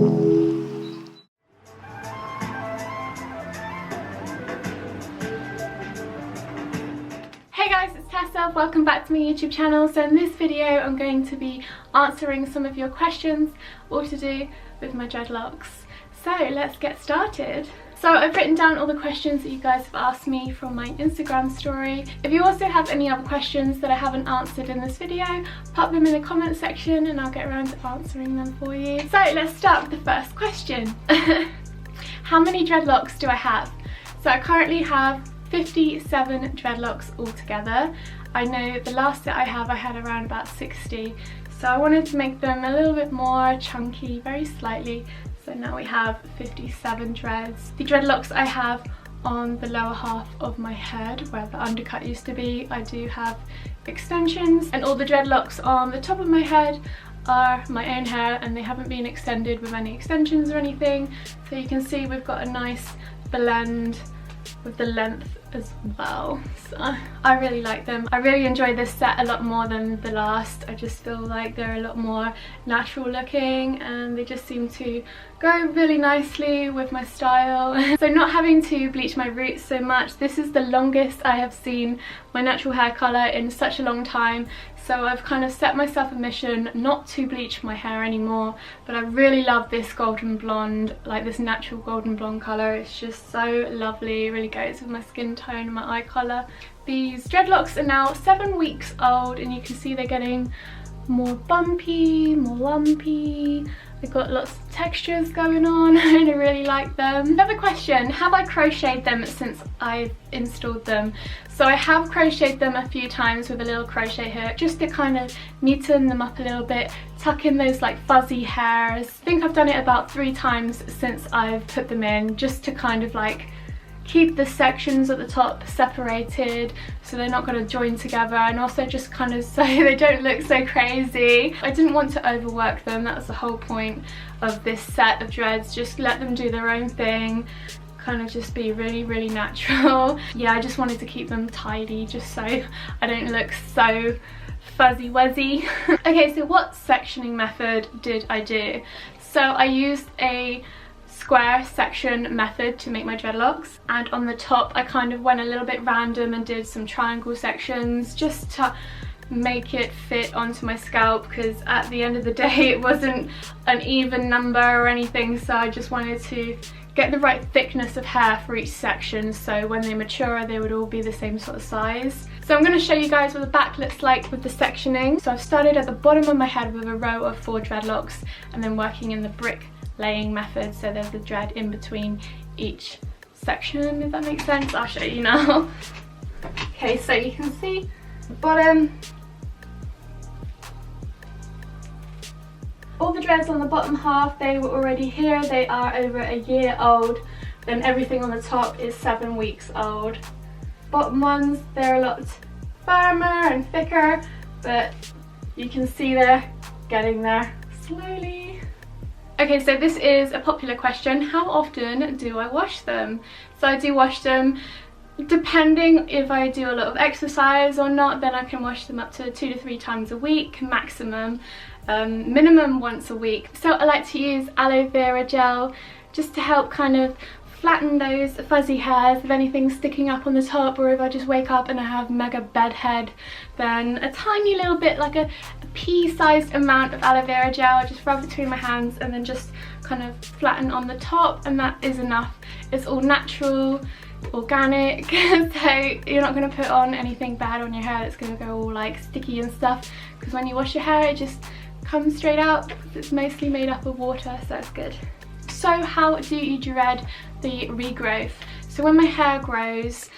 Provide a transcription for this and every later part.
Hey guys, it's Tessa. Welcome back to my YouTube channel. So in this video I'm going to be answering some of your questions all to do with my dreadlocks. So let's get started. So I've written down all the questions that you guys have asked me from my Instagram story. If you also have any other questions that I haven't answered in this video, pop them in the comment section and I'll get around to answering them for you. So let's start with the first question. How many dreadlocks do I have? So I currently have 57 dreadlocks altogether. I know the last set I had around about 60, so I wanted to make them a little bit more chunky, very slightly. So now we have 57 dreads. The dreadlocks I have on the lower half of my head, where the undercut used to be, I do have extensions, and all the dreadlocks on the top of my head are my own hair and they haven't been extended with any extensions or anything. So you can see we've got a nice blend with the length as well. So I really like them. I really enjoy this set a lot more than the last. I just feel like they're a lot more natural looking and they just seem to go really nicely with my style. So not having to bleach my roots so much, this is the longest I have seen my natural hair colour in such a long time. So I've kind of set myself a mission not to bleach my hair anymore, but I really love this golden blonde, like this natural golden blonde colour. It's just so lovely, it really goes with my skin tone and my eye colour. These dreadlocks are now 7 weeks old and you can see they're getting more bumpy, more lumpy. They've got lots of textures going on and I really like them. Another question, have I crocheted them since I've installed them? So I have crocheted them a few times with a little crochet hook just to kind of neaten them up a little bit, tuck in those like fuzzy hairs. I think I've done it about 3 times since I've put them in, just to kind of like keep the sections at the top separated so they're not going to join together, and also just kind of so they don't look so crazy. I didn't want to overwork them, that was the whole point of this set of dreads, just let them do their own thing, kind of just be really natural. Yeah, I just wanted to keep them tidy just so I don't look so fuzzy wuzzy. Okay, so what sectioning method did I do? So I used a square section method to make my dreadlocks, and on the top I kind of went a little bit random and did some triangle sections just to make it fit onto my scalp, because at the end of the day it wasn't an even number or anything, so I just wanted to get the right thickness of hair for each section so when they mature they would all be the same sort of size. So I'm going to show you guys what the back looks like with the sectioning. So I've started at the bottom of my head with a row of 4 dreadlocks and then working in the brick laying method, so there's a dread in between each section, if that makes sense. I'll show you now. Okay, so you can see the bottom, all the dreads on the bottom half, they were already here, they are over a year old. Then everything on the top is 7 weeks old. Bottom ones, they're a lot firmer and thicker, but you can see they're getting there slowly. Okay, so this is a popular question. How often do I wash them? So I do wash them depending if I do a lot of exercise or not, then I can wash them up to 2 to 3 times a week maximum, minimum once a week. So I like to use aloe vera gel just to help kind of flatten those fuzzy hairs if anything's sticking up on the top, or if I just wake up and I have mega bed head, then a tiny little bit, like a pea-sized amount of aloe vera gel, I just rub between my hands and then just kind of flatten on the top, and that is enough. It's all natural, organic, so you're not going to put on anything bad on your hair that's going to go all like sticky and stuff, because when you wash your hair it just comes straight out because it's mostly made up of water, so it's good. So how do you dread the regrowth? So when my hair grows,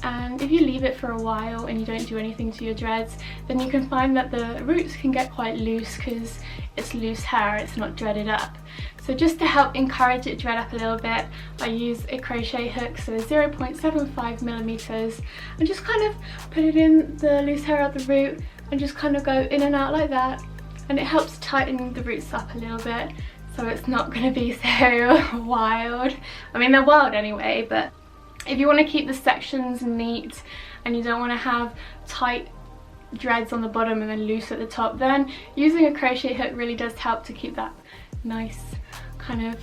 and if you leave it for a while and you don't do anything to your dreads, then you can find that the roots can get quite loose because it's loose hair, it's not dreaded up. So just to help encourage it to dread up a little bit, I use a crochet hook, so 0.75 millimeters, and just kind of put it in the loose hair at the root and just kind of go in and out like that, and it helps tighten the roots up a little bit. So it's not going to be so wild. I mean, they're wild anyway, but if you want to keep the sections neat and you don't want to have tight dreads on the bottom and then loose at the top, then using a crochet hook really does help to keep that nice kind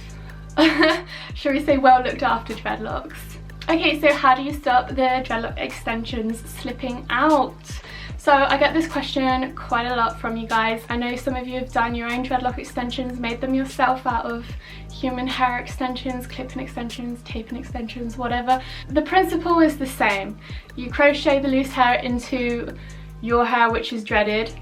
of, shall we say, well looked after dreadlocks. Okay, so how do you stop the dreadlock extensions slipping out? So I get this question quite a lot from you guys. I know some of you have done your own dreadlock extensions, made them yourself out of human hair extensions, clip-in extensions, tape-in extensions, whatever. The principle is the same. You crochet the loose hair into your hair, which is dreaded.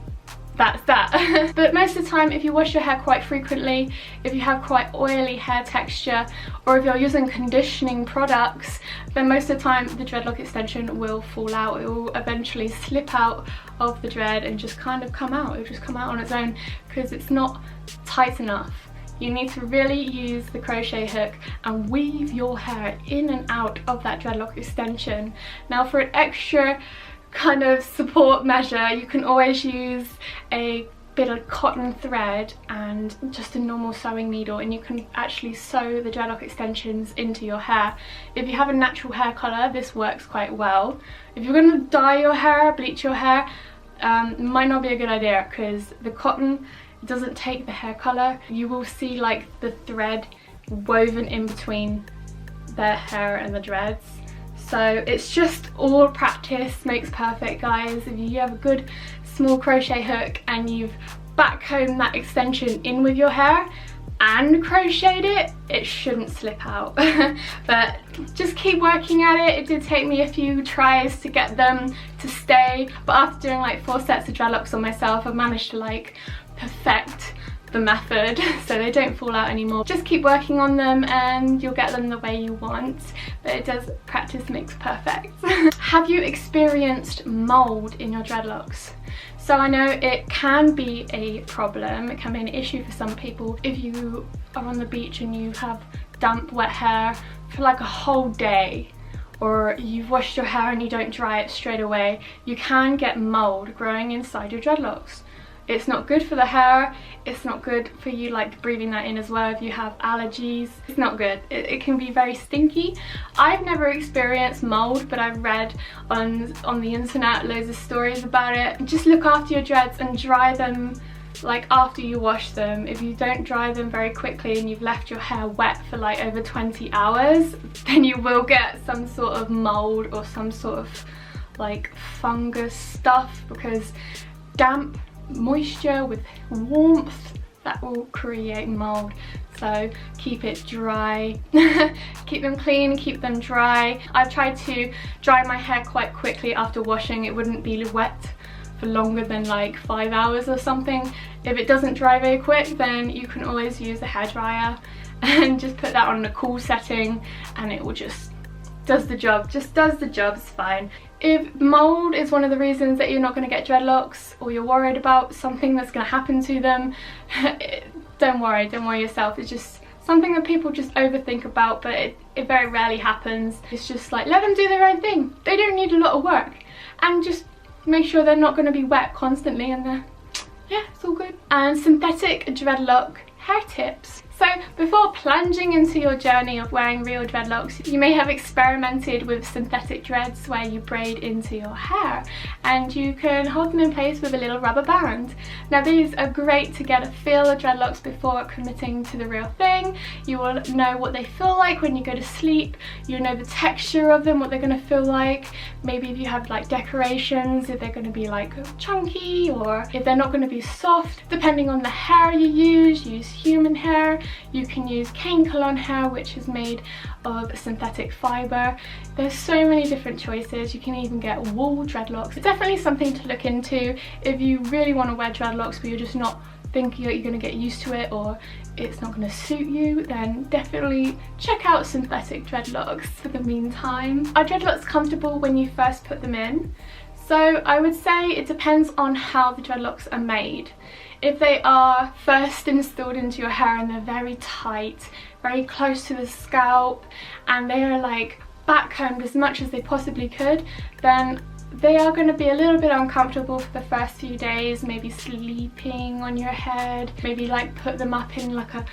That's that. But most of the time, if you wash your hair quite frequently, if you have quite oily hair texture, or if you're using conditioning products, then most of the time the dreadlock extension will fall out. It will eventually slip out of the dread and just kind of come out. It'll just come out on its own because it's not tight enough. You need to really use the crochet hook and weave your hair in and out of that dreadlock extension. Now, for an extra kind of support measure, you can always use a bit of cotton thread and just a normal sewing needle, and you can actually sew the dreadlock extensions into your hair. If you have a natural hair colour, this works quite well. If you're going to dye your hair, bleach your hair, it might not be a good idea because the cotton doesn't take the hair colour. You will see like the thread woven in between the hair and the dreads. So it's just all practice makes perfect, guys. If you have a good small crochet hook and you've backcombed that extension in with your hair and crocheted it, it shouldn't slip out. But just keep working at it. It did take me a few tries to get them to stay, but after doing like 4 sets of dreadlocks on myself, I've managed to like perfect the method so they don't fall out anymore. Just keep working on them and you'll get them the way you want, but it does, practice makes perfect. Have you experienced mold in your dreadlocks? So I know it can be a problem, it can be an issue for some people. If you are on the beach and you have damp wet hair for like a whole day, or you've washed your hair and you don't dry it straight away, you can get mold growing inside your dreadlocks. It's not good for the hair, it's not good for you like breathing that in as well if you have allergies. It's not good. It can be very stinky. I've never experienced mold, but I've read on the internet loads of stories about it. Just look after your dreads and dry them like after you wash them. If you don't dry them very quickly and you've left your hair wet for like over 20 hours, then you will get some sort of mold or some sort of like fungus stuff, because damp moisture with warmth, that will create mold. So keep it dry. Keep them clean, keep them dry. I've tried to dry my hair quite quickly after washing. It wouldn't be wet for longer than like 5 hours or something. If it doesn't dry very quick, then you can always use a hairdryer and just put that on a cool setting and it will just does the job, just does the job, it's fine. If mold is one of the reasons that you're not going to get dreadlocks, or you're worried about something that's going to happen to them, don't worry yourself. It's just something that people just overthink about, but it very rarely happens. It's just like, let them do their own thing. They don't need a lot of work, and just make sure they're not going to be wet constantly, and yeah, it's all good. And synthetic dreadlock hair tips. So before plunging into your journey of wearing real dreadlocks, you may have experimented with synthetic dreads where you braid into your hair and you can hold them in place with a little rubber band. Now these are great to get a feel of dreadlocks before committing to the real thing. You will know what they feel like when you go to sleep. You'll know the texture of them, what they're going to feel like. Maybe if you have like decorations, if they're going to be like chunky or if they're not going to be soft. Depending on the hair you use human hair. You can use cane colon hair, which is made of synthetic fibre. There's so many different choices. You can even get wool dreadlocks. It's definitely something to look into if you really want to wear dreadlocks but you're just not thinking that you're going to get used to it or it's not going to suit you, then definitely check out synthetic dreadlocks for the meantime. Are dreadlocks comfortable when you first put them in? So I would say it depends on how the dreadlocks are made. If they are first installed into your hair and they're very tight, very close to the scalp, and they are like backcombed as much as they possibly could, then they are going to be a little bit uncomfortable for the first few days, maybe sleeping on your head, maybe like put them up in like a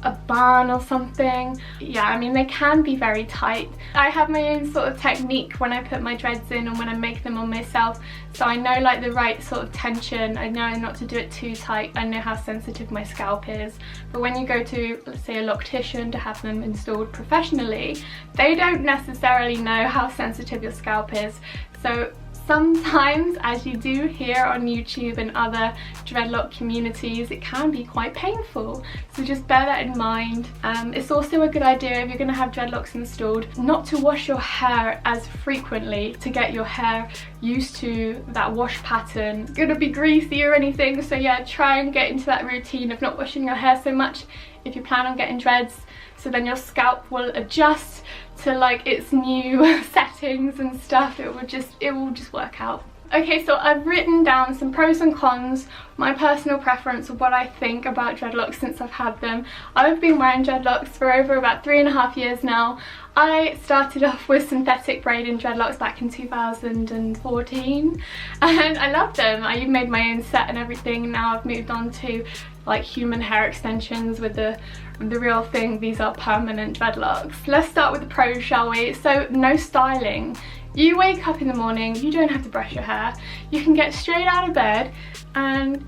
a bun or something. Yeah, I mean, they can be very tight. I have my own sort of technique when I put my dreads in and when I make them on myself, so I know like the right sort of tension. I know not to do it too tight. I know how sensitive my scalp is. But when you go to, let's say, a loctician to have them installed professionally, they don't necessarily know how sensitive your scalp is. So sometimes, as you do here on YouTube and other dreadlock communities, it can be quite painful, so just bear that in mind. It's also a good idea, if you're going to have dreadlocks installed, not to wash your hair as frequently to get your hair used to that wash pattern. It's gonna be greasy or anything, so yeah, try and get into that routine of not washing your hair so much if you plan on getting dreads, so then your scalp will adjust to like its new settings and stuff. It will just work out. Okay, so I've written down some pros and cons, my personal preference of what I think about dreadlocks since I've had them. I've been wearing dreadlocks for over about 3.5 years now. I started off with synthetic braiding dreadlocks back in 2014 and I loved them. I even made my own set and everything, and now I've moved on to like human hair extensions with the real thing. These are permanent dreadlocks. Let's start with the pros, shall we? So, no styling. You wake up in the morning, you don't have to brush your hair. You can get straight out of bed and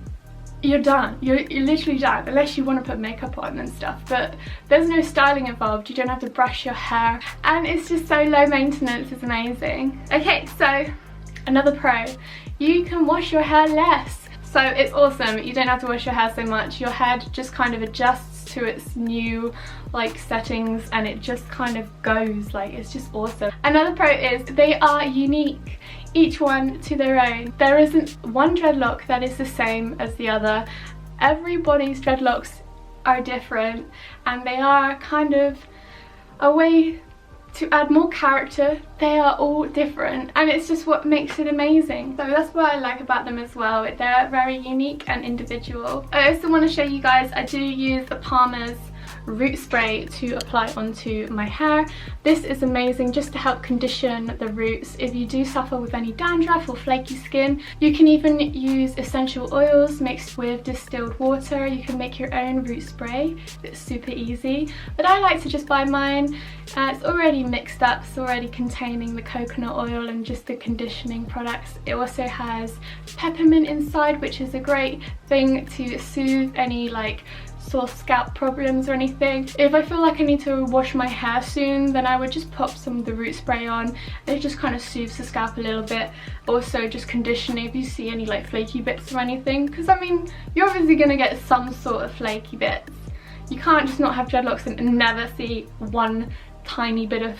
you're done. You're literally done, unless you want to put makeup on and stuff, but there's no styling involved. You don't have to brush your hair and it's just so low maintenance. It's amazing. Okay, so another pro, you can wash your hair less. So it's awesome. You don't have to wash your hair so much. Your head just kind of adjusts to its new like settings and it just kind of goes, like, it's just awesome. Another pro is they are unique, each one to their own. There isn't one dreadlock that is the same as the other. Everybody's dreadlocks are different and they are kind of a way to add more character. They are all different and it's just what makes it amazing. So that's what I like about them as well. They're very unique and individual. I also want to show you guys, I do use the Palmer's root spray to apply onto my hair. This is amazing just to help condition the roots if you do suffer with any dandruff or flaky skin. You can even use essential oils mixed with distilled water. You can make your own root spray. It's super easy, but I like to just buy mine. It's already mixed up, it's already containing the coconut oil and just the conditioning products. It also has peppermint inside, which is a great thing to soothe any like sore scalp problems or anything. If I feel like I need to wash my hair soon, then I would just pop some of the root spray on and it just kind of soothes the scalp a little bit. Also just conditioning if you see any like flaky bits or anything, because I mean, you're obviously going to get some sort of flaky bits. You can't just not have dreadlocks and never see one tiny bit of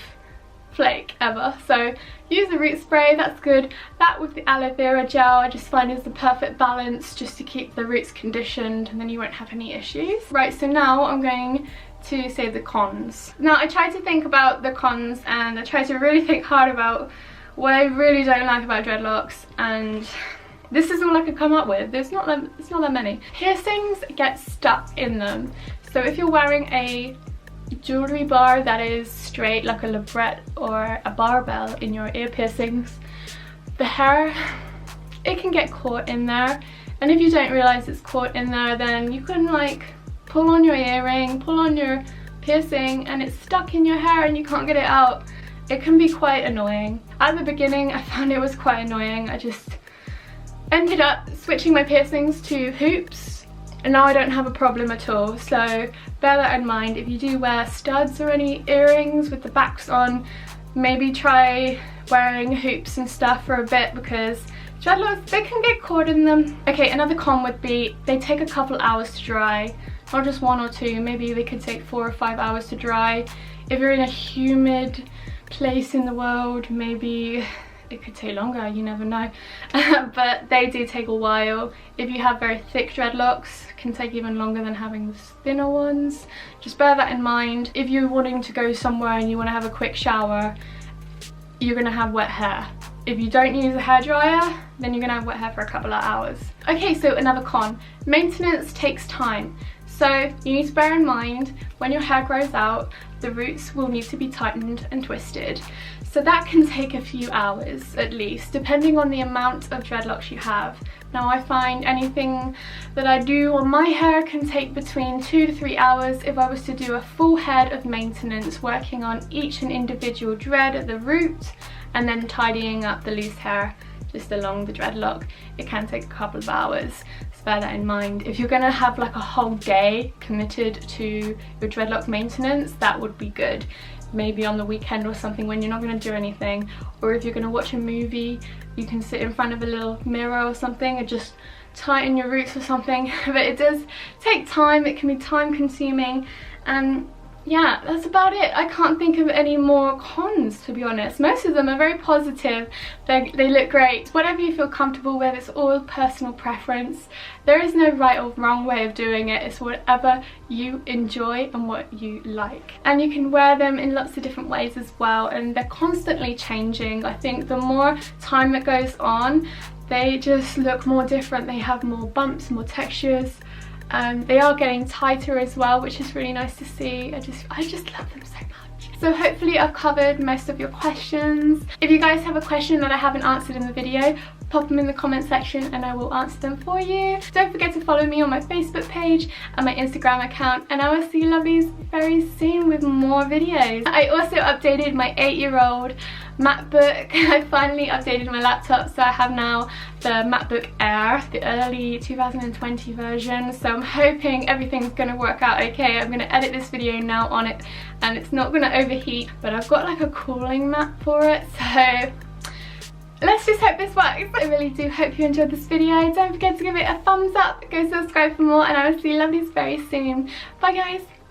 flake ever. So use the root spray, that's good. That with the aloe vera gel I just find is the perfect balance just to keep the roots conditioned, and then you won't have any issues. Right, so now I'm going to say the cons. Now I tried to think about the cons and I tried to really think hard about what I really don't like about dreadlocks, and this is all I could come up with. It's not that many. Piercings get stuck in them. So if you're wearing a jewelry bar that is straight like a labrette or a barbell in your ear piercings, the hair, it can get caught in there, and if you don't realize it's caught in there, then you can like pull on your earring, pull on your piercing, and it's stuck in your hair and you can't get it out. It can be quite annoying. At the beginning I found it was quite annoying. I just ended up switching my piercings to hoops and now I don't have a problem at all. So bear that in mind. If you do wear studs or any earrings with the backs on, maybe try wearing hoops and stuff for a bit, because dreadlocks, they can get caught in them. Okay, another con would be they take a couple hours to dry. Not just 1 or 2, maybe they could take 4 or 5 hours to dry. If you're in a humid place in the world, maybe it could take longer, you never know. But they do take a while. If you have very thick dreadlocks, it can take even longer than having the thinner ones. Just bear that in mind. If you're wanting to go somewhere and you want to have a quick shower, you're going to have wet hair. If you don't use a hairdryer, then you're going to have wet hair for a couple of hours. Okay, so another con. Maintenance takes time. So you need to bear in mind when your hair grows out, the roots will need to be tightened and twisted. So that can take a few hours at least, depending on the amount of dreadlocks you have. Now I find anything that I do on my hair can take between 2 to 3 hours if I was to do a full head of maintenance, working on each and individual dread at the root and then tidying up the loose hair just along the dreadlock. It can take a couple of hours, so bear that in mind. If you're gonna have like a whole day committed to your dreadlock maintenance, that would be good. Maybe on the weekend or something when you're not going to do anything, or if you're going to watch a movie, you can sit in front of a little mirror or something and just tighten your roots or something. But it does take time, it can be time consuming, and yeah, that's about it. I can't think of any more cons, to be honest. Most of them are very positive. They look great. Whatever you feel comfortable with, it's all personal preference. There is no right or wrong way of doing it. It's whatever you enjoy and what you like. And you can wear them in lots of different ways as well, and they're constantly changing. I think the more time that goes on, they just look more different. They have more bumps, more textures. They are getting tighter as well, which is really nice to see. I just love them so much. So hopefully I've covered most of your questions. If you guys have a question that I haven't answered in the video, pop them in the comment section and I will answer them for you. Don't forget to follow me on my Facebook page and my Instagram account, and I will see you lovelies very soon with more videos. I also updated my 8-year-old MacBook. I finally updated my laptop, so I have now the MacBook Air, the early 2020 version. So I'm hoping everything's gonna work out okay. I'm gonna edit this video now on it and it's not gonna overheat, but I've got like a cooling mat for it, so let's just hope this works. I really do hope you enjoyed this video. Don't forget to give it a thumbs up, go subscribe for more, and I will see you lovelies very soon. Bye guys.